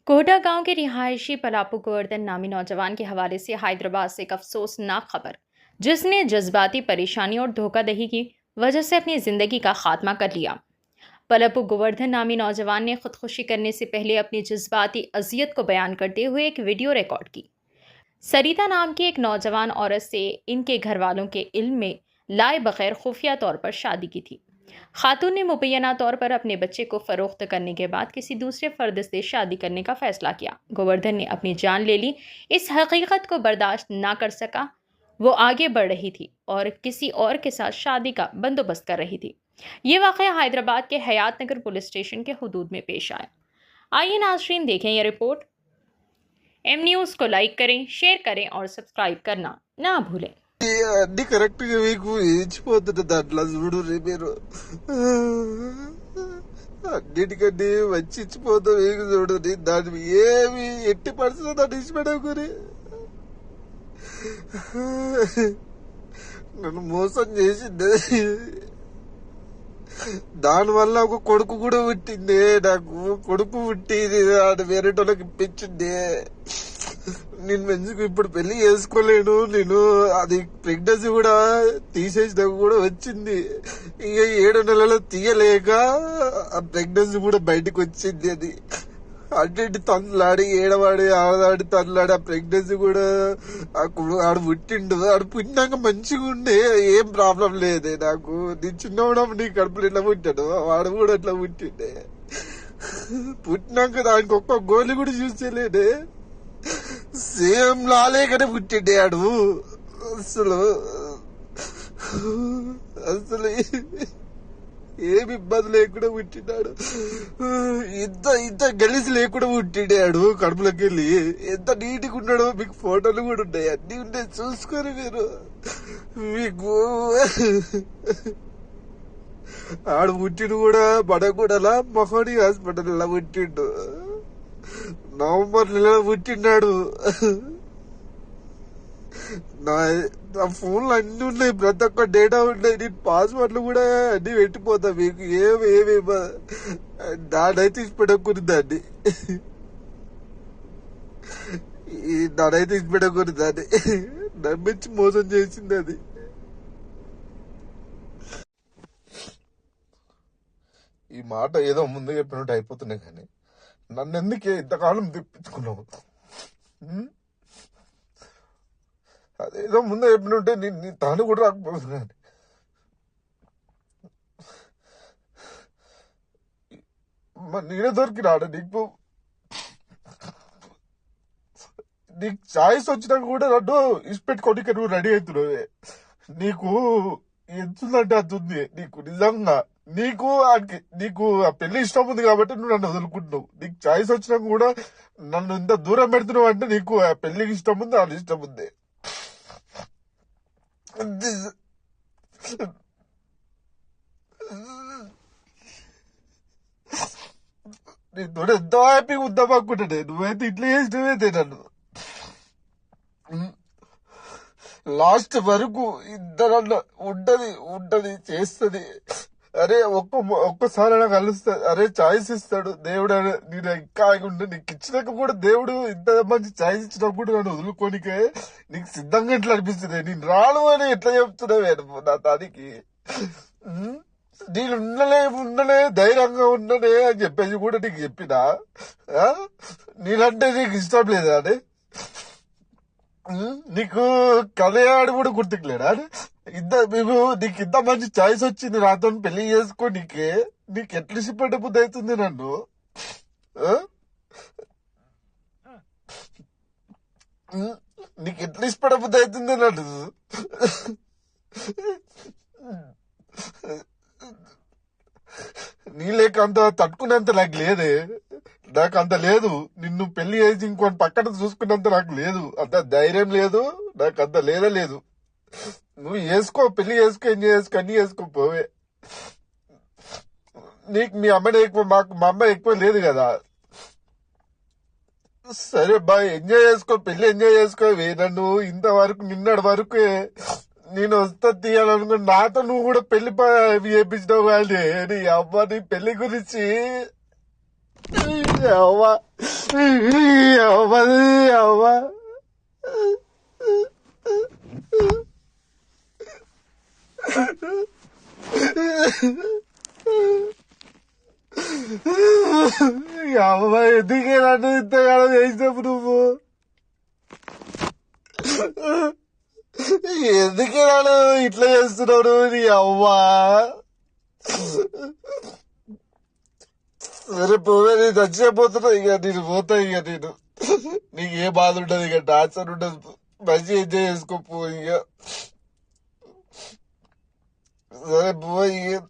कोहटा गांव के रिहायशी पलापू गोवर्धन नामी नौजवान के हवाले से हैदराबाद से एक अफसोसनाक खबर, जिसने जज्बाती परेशानी और धोखाधड़ी की वजह से अपनी जिंदगी का खात्मा कर लिया। पलापू गोवर्धन नामी नौजवान ने खुदकुशी करने से पहले अपनी जज्बाती अजियत को बयान करते हुए एक वीडियो रिकॉर्ड की। सरिता नाम की एक नौजवान औरत से इनके घर वालों के इल्म में लाए बगैर खुफिया तौर पर शादी की थी। खातून ने मुबैना तौर पर अपने बच्चे को फरोख्त करने के बाद किसी दूसरे फर्द से शादी करने का फैसला किया। गोवर्धन ने अपनी जान ले ली। इस हकीकत को बर्दाश्त ना कर सका। वो आगे बढ़ रही थी और किसी और के साथ शादी का बंदोबस्त कर रही थी। ये वाक़या हैदराबाद के हयात नगर पुलिस स्टेशन के हुदूद में पेश आया। आइए नाज़रीन, देखें यह रिपोर्ट। एम न्यूज़ को लाइक करें, शेयर करें और सब्सक्राइब करना ना भूलें। అన్ని కరెక్ట్ గా మీకు ఇచ్చిపోతుంది దాంట్లో చూడు రే మీరు అన్నిటికన్నీ వచ్చి ఇచ్చిపోతాం మీకు చూడు దాన్ని ఏమి ఎట్టి పరిస్థితుల్లో దాన్ని ఇచ్చిపెట్టకుని నన్ను మోసం చేసింది. దానివల్ల ఒక కొడుకు కూడా పుట్టింది. నాకు కొడుకు పుట్టింది అది వేరేటోళ్ళకి ఇప్పించింది. నేను మంచిగా ఇప్పుడు పెళ్లి చేసుకోలేను. నేను అది ప్రెగ్నెన్సీ కూడా తీసేసిన కూడా వచ్చింది. ఇక 7 నెలలు తీయలేక ఆ ప్రెగ్నెన్సీ కూడా బయటకు వచ్చింది. అది అన్నింటి తన్నులాడి ఏడవాడి ఆడవాడి తన్నులాడి ఆ ప్రెగ్నెన్సీ కూడా ఆడు పుట్టిండు. ఆడు పుట్టినాక మంచిగా ఉండే, ఏం ప్రాబ్లం లేదే నాకు. నేను చిన్నప్పుడు నీ కడుపులు ఎట్లా పుట్టాడు వాడు కూడా అట్లా పుట్టిండే. పుట్టినాక దానికి ఒక్క గోలి కూడా చూసేలేదే. సేమ్ లాలేకనే పుట్టిండే ఆడు. అసలు అసలు ఏమి ఇబ్బంది లేకుండా పుట్టినాడు. ఇంత గలీజ్ లేకుండా పుట్టిండాడు. కడుపులోకి వెళ్ళి ఎంత నీట్గా ఉన్నాడో మీకు ఫోటోలు కూడా ఉన్నాయి, అన్ని ఉన్నాయి, చూసుకొని మీరు. మీకు ఆడు పుట్టిండు కూడా బడగూడలా మొహోడి హాస్పిటల్ పుట్టిండు. నవంబర్ నెలలో పుట్టినాడు. నా ఫోన్ లో అన్ని ఉన్నాయి, ప్రతి ఒక్క డేటా ఉన్నాయి. నేను పాస్వర్డ్లు కూడా అన్ని పెట్టిపోతా మీకు. ఏమేమి దానైతే ఇచ్చిపెట్టకూడదు దాన్ని. దానైతే ఇచ్చిపెట్టకూడదు దాన్ని. నమ్మించి మోసం చేసింది అది. ఈ మాట ఏదో ముందు చెప్పినట్టు అయిపోతున్నాయి, కానీ నన్ను ఎందుకే ఇంతకాలం తెప్పించుకున్నావు? అదేదో ముందే చెప్పినట్టే నీ తాను కూడా రాకపోతుంది. కానీ నేనే దొరికి రాడు నీకు. నీకు చాయిస్ వచ్చినాక కూడా నన్ను ఇచ్చిపెట్టుకోనికి నువ్వు రెడీ అవుతున్నావే. నీకు ఎంతుందంటే అంత ఉంది నీకు. నిజంగా నీకు ఆ పెళ్లి ఇష్టం ఉంది కాబట్టి నువ్వు నన్ను వదులుకుంటున్నావు. నీకు చాయిస్ వచ్చినాక కూడా నన్ను ఇంత దూరం పెడుతున్నావు అంటే నీకు ఆ పెళ్లికి ఇష్టం ఉంది, అది ఇష్టం ఉంది. నీతో ఎంతో హ్యాపీగా ఉందాం అనుకుంటానే. నువ్వైతే ఇట్లా చేసినవైతే నన్ను లాస్ట్ వరకు ఇద్దరన్న ఉంటది చేస్తుంది. అరే ఒక్కసారి కలుస్తా, అరే చాయిస్ ఇస్తాడు దేవుడు. నేను ఇంకా ఉండే నీకు ఇచ్చినాక కూడా దేవుడు ఇంత మంచి చాయిస్ ఇచ్చినాక కూడా నన్ను వదులుకోనికే నీకు సిద్ధంగా ఎట్లా అనిపిస్తుంది? నేను రాను అని ఎట్లా చెప్తున్నావే నా దానికి? నేను ఉండలే ధైర్యంగా ఉండలే అని చెప్పేసి కూడా నీకు చెప్పినా. నేనంటే నీకు ఇష్టం లేదా అని? నీకు కలయాడు కూడా గుర్తుకులేడా? నీకు ఇంత మంచి చాయిస్ వచ్చింది నాతో పెళ్లి చేసుకో. నీకు ఎట్లా ఇష్టపడ్డ బుద్ధి అవుతుంది నన్ను? నీకు ఎట్లా ఇష్టపడ్డ బుద్ధి అవుతుంది నన్ను? నీ లేక అంత తట్టుకునేంత నాకు లేదే. నాకు అంత లేదు. నిన్ను పెళ్లి చేసి ఇంకోటి పక్కన చూసుకున్నంత నాకు లేదు. అంత ధైర్యం లేదు నాకు. అంత లేదు. నువ్వు చేసుకో, పెళ్లి చేసుకో, ఎంజాయ్ చేసుకో, అన్ని చేసుకోపోవే. నీకు మీ అమ్మనే ఎక్కువ, మా అమ్మ ఎక్కువ లేదు కదా. సరే బాయ్, ఎంజాయ్ చేసుకో, పెళ్లి ఎంజాయ్ చేసుకోవే. నన్ను ఇంతవరకు నిన్నటి వరకు నేను వస్తా తీయాలనుకుని నాతో నువ్వు కూడా పెళ్లి చేపించినావు. కానీ నీ అమ్మ నీ పెళ్లి గురించి అవ్వ అవ్వ అవ్వ అవ్వ ఎందుకే నన్ను ఇంతగానో చేసినప్పుడు నువ్వు ఎందుకే నన్ను ఇట్లా చేస్తున్నావు నీ అవ్వా సరే పోవే నేను చచ్చిపోతున్నా ఇక నేను పోతా ఇక నేను నీకు ఏ బాధ ఉండదు ఇక టార్చర్ ఉండదు మంచిగా ఎంజాయ్ చేసుకోపో ఇక సరే పో ఇక